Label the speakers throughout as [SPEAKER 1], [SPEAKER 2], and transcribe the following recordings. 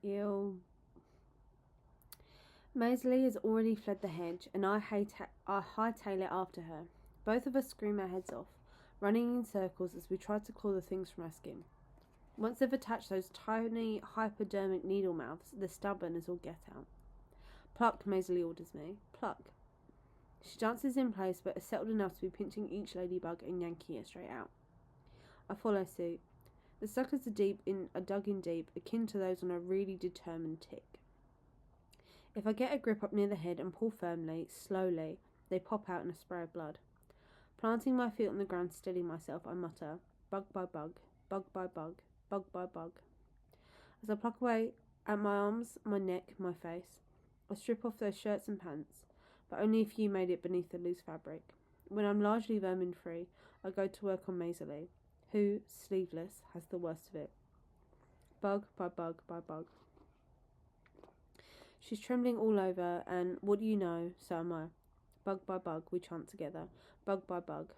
[SPEAKER 1] Ew. Maisley has already fled the hedge, and I hightail it after her. Both of us scream our heads off, running in circles as we try to claw the things from our skin. Once they've attached those tiny hypodermic needle mouths, they're stubborn as all get out. Pluck, Maisley orders me. Pluck. She dances in place, but is settled enough to be pinching each ladybug and yanking it straight out. I follow suit. The suckers are dug in deep, akin to those on a really determined tick. If I get a grip up near the head and pull firmly, slowly, they pop out in a spray of blood. Planting my feet on the ground to steady myself, I mutter, bug by bug, bug by bug, bug by bug. As I pluck away at my arms, my neck, my face, I strip off those shirts and pants, but only a few made it beneath the loose fabric. When I'm largely vermin-free, I go to work on Maisley, who, sleeveless, has the worst of it. Bug by bug by bug. She's trembling all over, and what do you know, so am I. Bug by bug, we chant together. Bug by bug.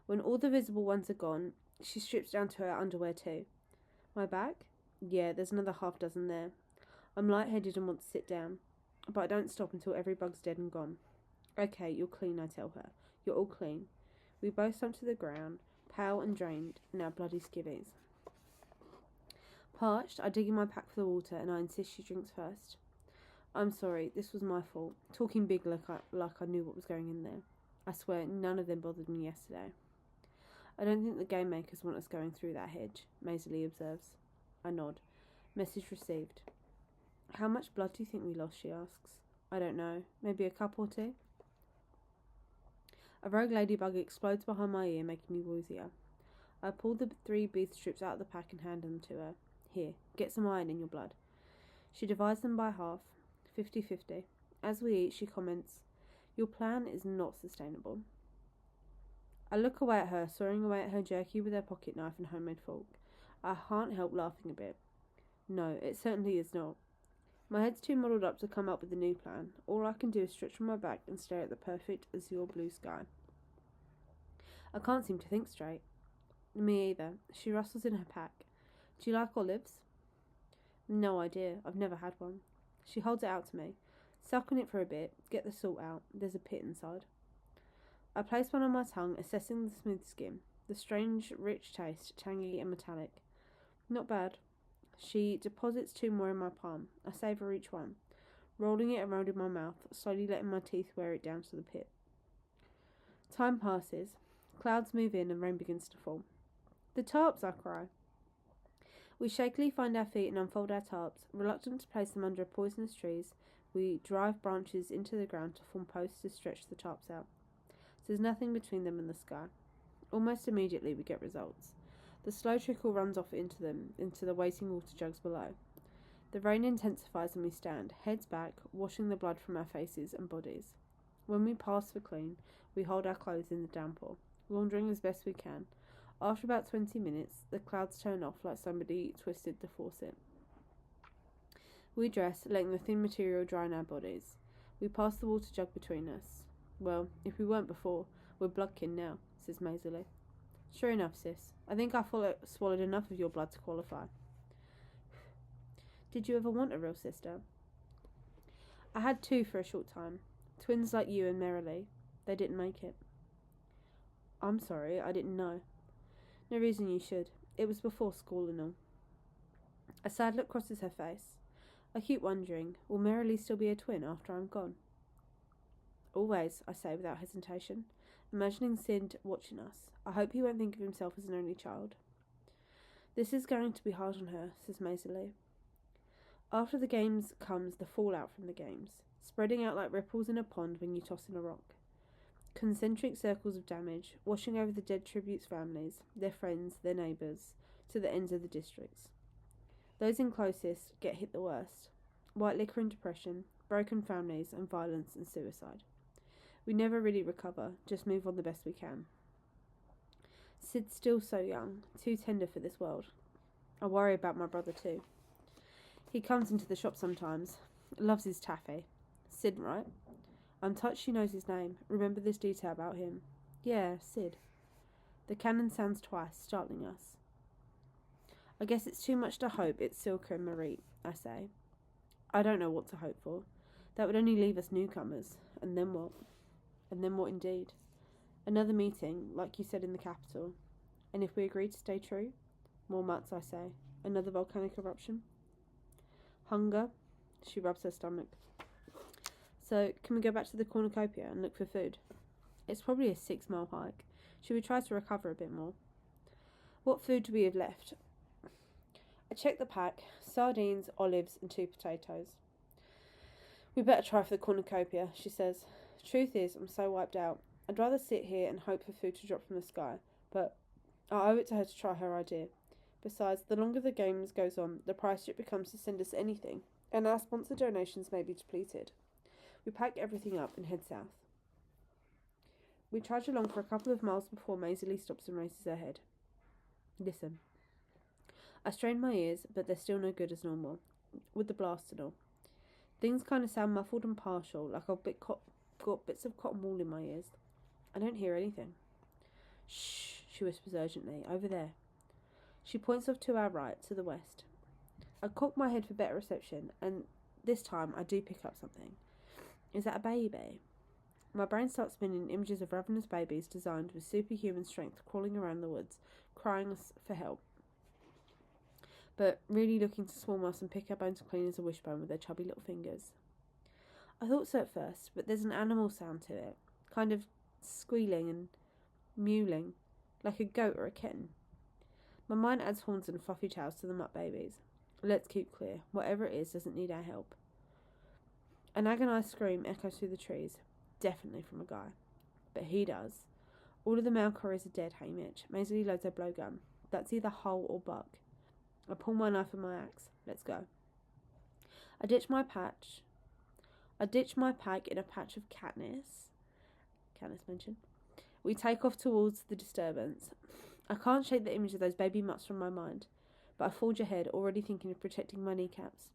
[SPEAKER 1] When all the visible ones are gone, she strips down to her underwear too. My back? Yeah, there's another half dozen there. I'm lightheaded and want to sit down, but I don't stop until every bug's dead and gone. Okay, you're clean, I tell her. You're all clean. We both sunk to the ground, pale and drained, in our bloody skivvies. Parched, I dig in my pack for the water, and I insist she drinks first. I'm sorry, this was my fault. Talking big like I knew what was going in there. I swear, none of them bothered me yesterday. I don't think the game makers want us going through that hedge, Maisley observes. I nod. Message received. How much blood do you think we lost, she asks. I don't know. Maybe a cup or two? A rogue ladybug explodes behind my ear, making me woozier. I pull the 3 beef strips out of the pack and hand them to her. Here, get some iron in your blood. She divides them by half, 50-50. As we eat, she comments, your plan is not sustainable. I look away at her, sawing away at her jerky with her pocket knife and homemade fork. I can't help laughing a bit. No, it certainly is not. My head's too muddled up to come up with a new plan. All I can do is stretch on my back and stare at the perfect azure blue sky. I can't seem to think straight. Me either. She rustles in her pack. Do you like olives? No idea. I've never had one. She holds it out to me. Suck on it for a bit. Get the salt out. There's a pit inside. I place one on my tongue, assessing the smooth skin. The strange, rich taste, tangy and metallic. Not bad. She deposits 2 more in my palm. I savour each one, rolling it around in my mouth, slowly letting my teeth wear it down to the pit. Time passes. Clouds move in and rain begins to fall. The tarps, I cry. We shakily find our feet and unfold our tarps. Reluctant to place them under poisonous trees, we drive branches into the ground to form posts to stretch the tarps out. There's nothing between them and the sky. Almost immediately we get results. The slow trickle runs off into the waiting water jugs below. The rain intensifies and we stand, heads back, washing the blood from our faces and bodies. When we pass for clean, we hold our clothes in the downpour, laundering as best we can. After about 20 minutes, the clouds turn off like somebody twisted the faucet. We dress, letting the thin material dry on our bodies. We pass the water jug between us. Well, if we weren't before, we're bloodkin now, says Maisley. Sure enough, sis. I think I swallowed enough of your blood to qualify. Did you ever want a real sister? I had 2 for a short time. Twins like you and Merrily. They didn't make it. I'm sorry, I didn't know. No reason you should. It was before school and all. A sad look crosses her face. I keep wondering, will Merrily still be a twin after I'm gone? Always, I say without hesitation, imagining Sid watching us. I hope he won't think of himself as an only child. This is going to be hard on her, says Maisley. After the games comes the fallout from the games, spreading out like ripples in a pond when you toss in a rock. Concentric circles of damage, washing over the dead tributes' families, their friends, their neighbours, to the ends of the districts. Those in closest get hit the worst. White liquor and depression, broken families and violence and suicide. We never really recover, just move on the best we can. Sid's still so young, too tender for this world. I worry about my brother too. He comes into the shop sometimes, loves his taffy. Sid, right? I'm touched she knows his name. Remember this detail about him. Yeah, Sid. The cannon sounds twice, startling us. I guess it's too much to hope it's Silka and Marie, I say. I don't know what to hope for. That would only leave us newcomers. And then what? And then what indeed? Another meeting, like you said, in the capital. And if we agree to stay true? More mutts, I say. Another volcanic eruption? Hunger? She rubs her stomach. So, can we go back to the cornucopia and look for food? It's probably a 6-mile hike. Should we try to recover a bit more? What food do we have left? I check the pack. Sardines, olives, and 2 potatoes. We better try for the cornucopia, she says. Truth is, I'm so wiped out. I'd rather sit here and hope for food to drop from the sky, but I owe it to her to try her idea. Besides, the longer the game goes on, the price it becomes to send us anything, and our sponsor donations may be depleted. We pack everything up and head south. We trudge along for a couple of miles before Maisie stops and raises her head. Listen. I strain my ears, but they're still no good as normal, with the blast and all. Things kind of sound muffled and partial, like I've got bits of cotton wool in my ears. I don't hear anything. Shh, she whispers urgently. Over there. She points off to our right, to the west. I cock my head for better reception, and this time I do pick up something. Is that a baby? My brain starts spinning images of ravenous babies designed with superhuman strength crawling around the woods, crying for help, but really looking to swarm us and pick our bones clean as a wishbone with their chubby little fingers. I thought so at first, but there's an animal sound to it, kind of squealing and mewling, like a goat or a kitten. My mind adds horns and fluffy tails to the mutt babies. Let's keep clear. Whatever it is doesn't need our help. An agonised scream echoes through the trees, definitely from a guy. But he does. All of the male couriers are dead, hey Mitch. Maisie loads her blowgun. That's either Hull or Buck. I pull my knife and my axe. Let's go. I ditch my pack in a patch of Katniss mentioned. We take off towards the disturbance. I can't shake the image of those baby mutts from my mind, but I forge ahead, already thinking of protecting my kneecaps.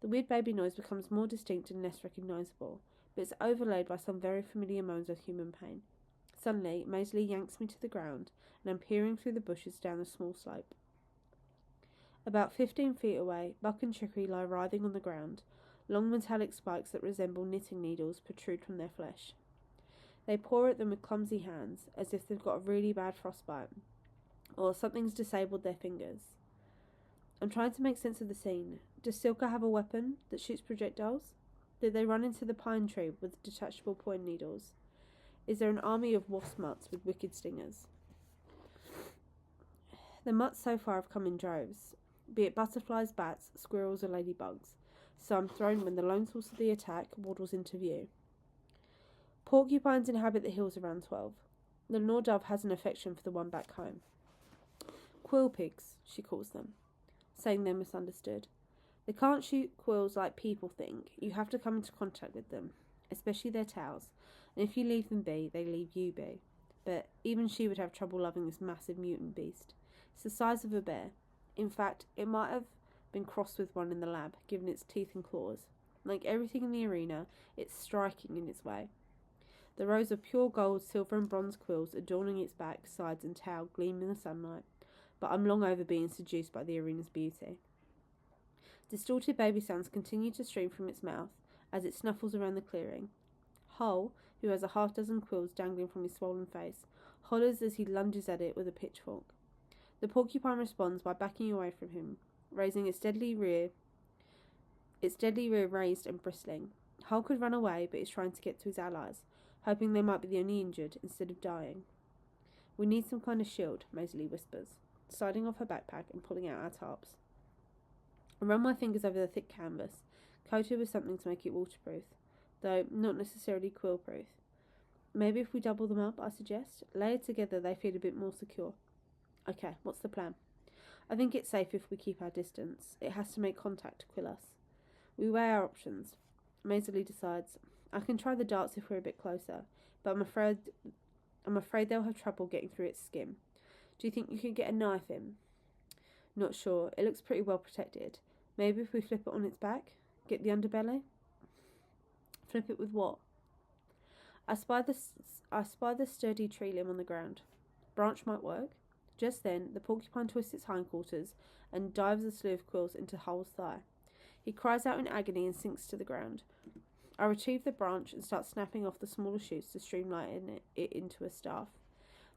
[SPEAKER 1] The weird baby noise becomes more distinct and less recognisable, but it's overlaid by some very familiar moans of human pain. Suddenly, Maisie yanks me to the ground, and I'm peering through the bushes down a small slope. About 15 feet away, Buck and Chicory lie writhing on the ground. Long metallic spikes that resemble knitting needles protrude from their flesh. They paw at them with clumsy hands, as if they've got a really bad frostbite, or something's disabled their fingers. I'm trying to make sense of the scene. Does Silka have a weapon that shoots projectiles? Did they run into the pine tree with detachable point needles? Is there an army of wasp mutts with wicked stingers? The mutts so far have come in droves, be it butterflies, bats, squirrels, or ladybugs, so I'm thrown when the lone source of the attack waddles into view. Porcupines inhabit the hills around 12. The Nordove has an affection for the one back home. Quill pigs, she calls them, saying they're misunderstood. They can't shoot quills like people think. You have to come into contact with them, especially their tails, and if you leave them be, they leave you be. But even she would have trouble loving this massive mutant beast. It's the size of a bear. In fact, it might have been crossed with one in the lab, given its teeth and claws. Like everything in the arena, it's striking in its way. The rows of pure gold, silver and bronze quills adorning its back, sides and tail gleam in the sunlight, but I'm long over being seduced by the arena's beauty. Distorted baby sounds continue to stream from its mouth as it snuffles around the clearing. Hull, who has a half-dozen quills dangling from his swollen face, hollers as he lunges at it with a pitchfork. The porcupine responds by backing away from him, raising its deadly rear raised and bristling. Hull could run away, but is trying to get to his allies, hoping they might be the only injured instead of dying. We need some kind of shield, Maisie whispers, sliding off her backpack and pulling out our tarps. I run my fingers over the thick canvas, coated with something to make it waterproof, though not necessarily quill-proof. Maybe if we double them up, I suggest. Layered together, they feel a bit more secure. Okay, what's the plan? I think it's safe if we keep our distance. It has to make contact to quill us. We weigh our options. Maisie decides, I can try the darts if we're a bit closer, but I'm afraid they'll have trouble getting through its skin. Do you think you could get a knife in? Not sure. It looks pretty well protected. Maybe if we flip it on its back? Get the underbelly? Flip it with what? I spy the sturdy tree limb on the ground. Branch might work. Just then, the porcupine twists its hindquarters and dives a slew of quills into Hull's thigh. He cries out in agony and sinks to the ground. I retrieve the branch and start snapping off the smaller shoots to streamline it into a staff.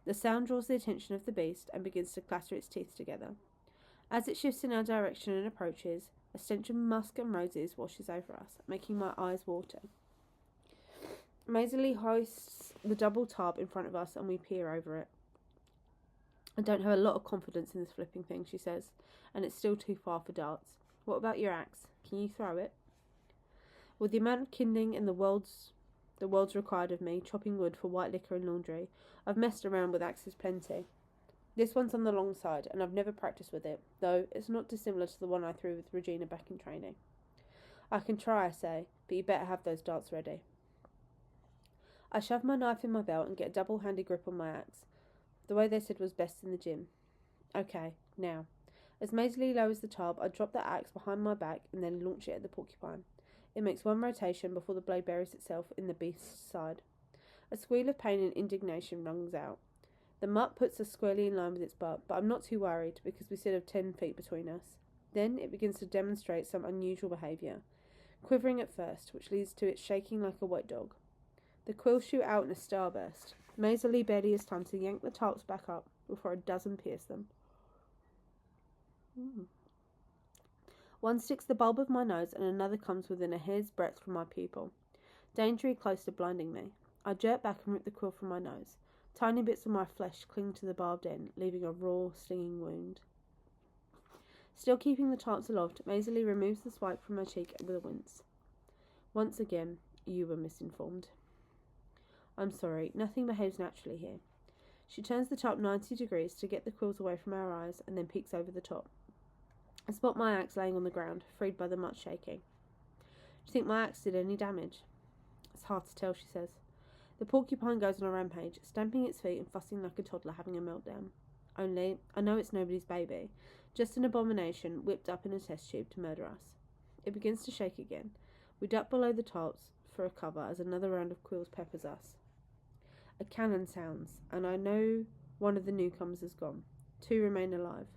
[SPEAKER 1] The sound draws the attention of the beast and begins to clatter its teeth together. As it shifts in our direction and approaches, a stench of musk and roses washes over us, making my eyes water. Maisie hoists the double tarp in front of us and we peer over it. I don't have a lot of confidence in this flipping thing, she says, and it's still too far for darts. What about your axe? Can you throw it? With the amount of kindling in the world's required of me, chopping wood for white liquor and laundry, I've messed around with axes plenty. This one's on the long side, and I've never practiced with it, though it's not dissimilar to the one I threw with Regina back in training. I can try, I say, but you better have those darts ready. I shove my knife in my belt and get a double-handed grip on my axe. The way they said was best in the gym. Okay, now. As Maisie lowers the tarp, I drop the axe behind my back and then launch it at the porcupine. It makes one rotation before the blade buries itself in the beast's side. A squeal of pain and indignation rings out. The mutt puts us squarely in line with its butt, but I'm not too worried because we still have 10 feet between us. Then it begins to demonstrate some unusual behaviour, quivering at first, which leads to it shaking like a wet dog. The quills shoot out in a starburst. Maisie barely has time to yank the tarps back up before a dozen pierce them. One sticks the bulb of my nose and another comes within a hair's breadth from my pupil, dangerously close to blinding me. I jerk back and rip the quill from my nose. Tiny bits of my flesh cling to the barbed end, leaving a raw, stinging wound. Still keeping the tarps aloft, Maisie removes the swipe from her cheek with a wince. Once again, you were misinformed. I'm sorry, nothing behaves naturally here. She turns the tarp 90 degrees to get the quills away from our eyes and then peeks over the top. I spot my axe laying on the ground, freed by the mutt shaking. Do you think my axe did any damage? It's hard to tell, she says. The porcupine goes on a rampage, stamping its feet and fussing like a toddler having a meltdown. Only, I know it's nobody's baby, just an abomination whipped up in a test tube to murder us. It begins to shake again. We duck below the tarps for a cover as another round of quills peppers us. A cannon sounds, and I know one of the newcomers has gone. 2 remain alive.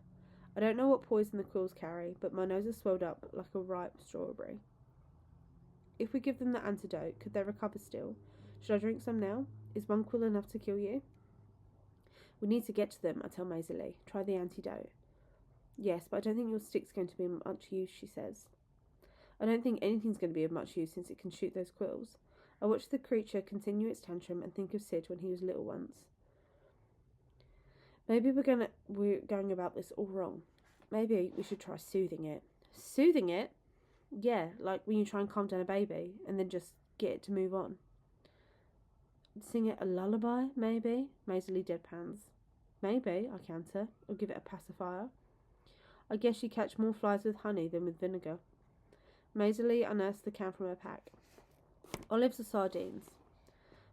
[SPEAKER 1] I don't know what poison the quills carry, but my nose has swelled up like a ripe strawberry. If we give them the antidote, could they recover still? Should I drink some now? Is 1 quill enough to kill you? We need to get to them, I tell Maisie. Try the antidote. Yes, but I don't think your stick's going to be of much use, she says. I don't think anything's going to be of much use since it can shoot those quills. I watch the creature continue its tantrum and think of Sid when he was little once. Maybe we're going about this all wrong. Maybe we should try soothing it. Soothing it? Yeah, like when you try and calm down a baby and then just get it to move on. Sing it a lullaby, maybe? Maisie deadpans. Maybe, I counter, or give it a pacifier. I guess you catch more flies with honey than with vinegar. Maisie unearths the can from her pack. Olives or sardines?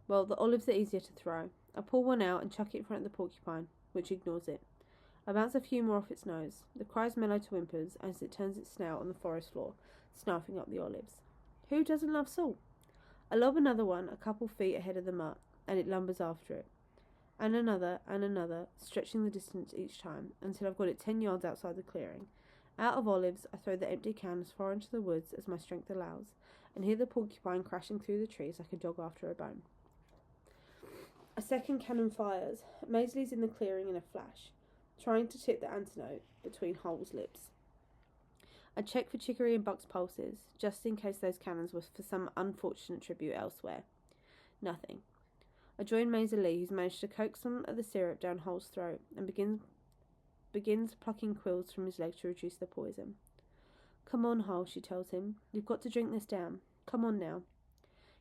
[SPEAKER 1] Well, the olives are easier to throw. I pull one out and chuck it in front of the porcupine, which ignores it. I bounce a few more off its nose. The cries mellow to whimpers as it turns its snout on the forest floor, snarfing up the olives. Who doesn't love salt? I lob another one a couple feet ahead of the mutt, and it lumbers after it. And another, stretching the distance each time, until I've got it 10 yards outside the clearing. Out of olives, I throw the empty can as far into the woods as my strength allows, and hear the porcupine crashing through the trees like a dog after a bone. A second cannon fires. Maisie's in the clearing in a flash, trying to tip the antidote between Hull's lips. I check for chicory and Buck's pulses, just in case those cannons were for some unfortunate tribute elsewhere. Nothing. I join Maisie, who's managed to coax some of the syrup down Hull's throat, and begins plucking quills from his legs to reduce the poison. Come on, Hull, she tells him. You've got to drink this down. Come on now.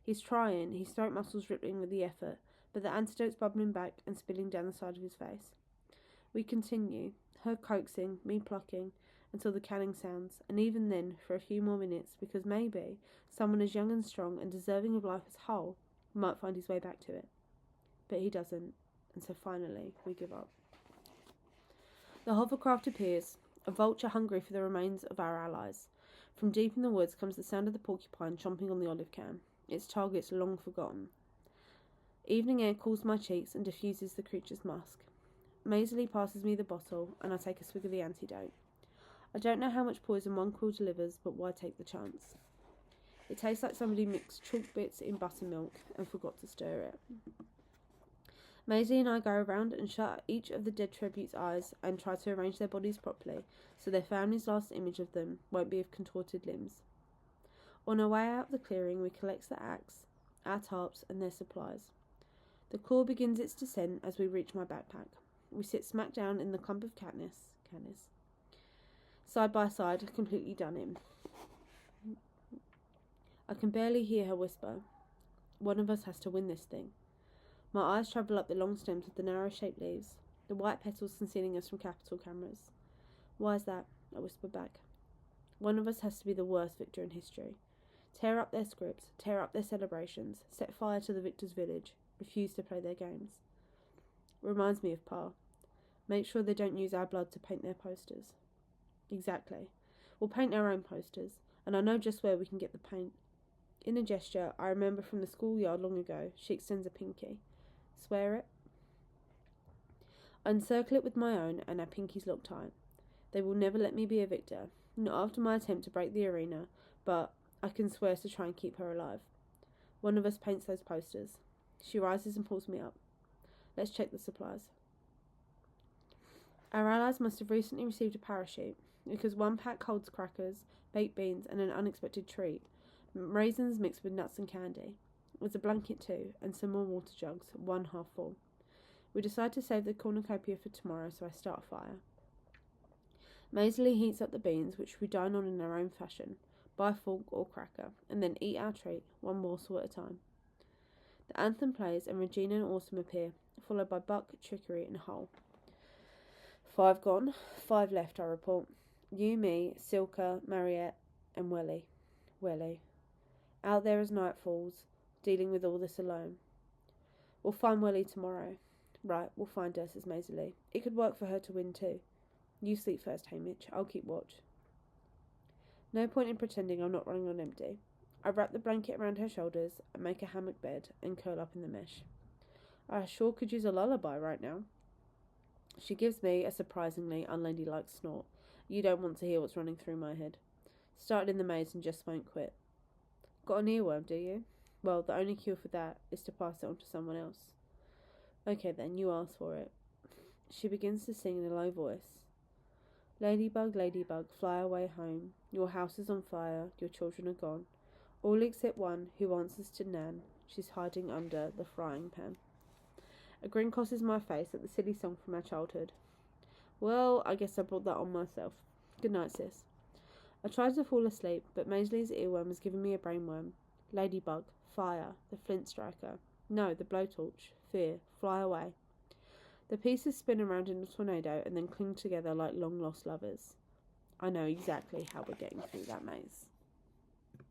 [SPEAKER 1] He's trying, his throat muscles rippling with the effort, but the antidote's bubbling back and spilling down the side of his face. We continue, her coaxing, me plucking, until the canning sounds, and even then for a few more minutes, because maybe someone as young and strong and deserving of life as Hull might find his way back to it. But he doesn't, and so finally we give up. The hovercraft appears, a vulture hungry for the remains of our allies. From deep in the woods comes the sound of the porcupine chomping on the olive can, its targets long forgotten. Evening air cools my cheeks and diffuses the creature's musk. Maisie passes me the bottle, and I take a swig of the antidote. I don't know how much poison one quill delivers, but why take the chance? It tastes like somebody mixed chalk bits in buttermilk and forgot to stir it. Maisie and I go around and shut each of the dead tributes' eyes and try to arrange their bodies properly so their family's last image of them won't be of contorted limbs. On our way out of the clearing, we collect the axe, our tarps, and their supplies. The claw begins its descent as we reach my backpack. We sit smack down in the clump of Katniss, side by side, completely done in. I can barely hear her whisper. One of us has to win this thing. My eyes travel up the long stems of the narrow-shaped leaves, the white petals concealing us from capital cameras. Why is that? I whisper back. One of us has to be the worst victor in history. Tear up their scripts, tear up their celebrations, set fire to the victor's village, refuse to play their games. Reminds me of Pa. Make sure they don't use our blood to paint their posters. Exactly. We'll paint our own posters, and I know just where we can get the paint. In a gesture I remember from the schoolyard long ago, she extends a pinky. Swear it? I encircle it with my own, and our pinkies lock tight. They will never let me be a victor, not after my attempt to break the arena, but I can swear to try and keep her alive. One of us paints those posters. She rises and pulls me up. Let's check the supplies. Our allies must have recently received a parachute, because one pack holds crackers, baked beans, and an unexpected treat, raisins mixed with nuts and candy. There's a blanket too, and some more water jugs, one half full. We decide to save the cornucopia for tomorrow, so I start a fire. Maisie heats up the beans, which we dine on in our own fashion, by fork or cracker, and then eat our treat, one morsel at a time. The anthem plays, and Regina and Autumn appear, followed by Buck, Trickery, and Hull. 5 gone, 5 left, I report. You, me, Silka, Mariette, and Welly. Out there as night falls, dealing with all this alone. We'll find Welly tomorrow. Right, we'll find her, says Maisie. It could work for her to win too. You sleep first, Hamish. I'll keep watch. No point in pretending I'm not running on empty. I wrap the blanket around her shoulders and make a hammock bed and curl up in the mesh. I sure could use a lullaby right now. She gives me a surprisingly unladylike snort. You don't want to hear what's running through my head. Started in the maze and just won't quit. Got an earworm, do you? Well, the only cure for that is to pass it on to someone else. Okay then, you asked for it. She begins to sing in a low voice. Ladybug, ladybug, fly away home. Your house is on fire, your children are gone. All except one who answers to Nan. She's hiding under the frying pan. A grin crosses my face at the silly song from our childhood. Well, I guess I brought that on myself. Good night, sis. I tried to fall asleep, but Maisie's earworm has given me a brainworm. Ladybug, fire, the flint striker. No, the blowtorch, fear, fly away. The pieces spin around in a tornado and then cling together like long-lost lovers. I know exactly how we're getting through that maze.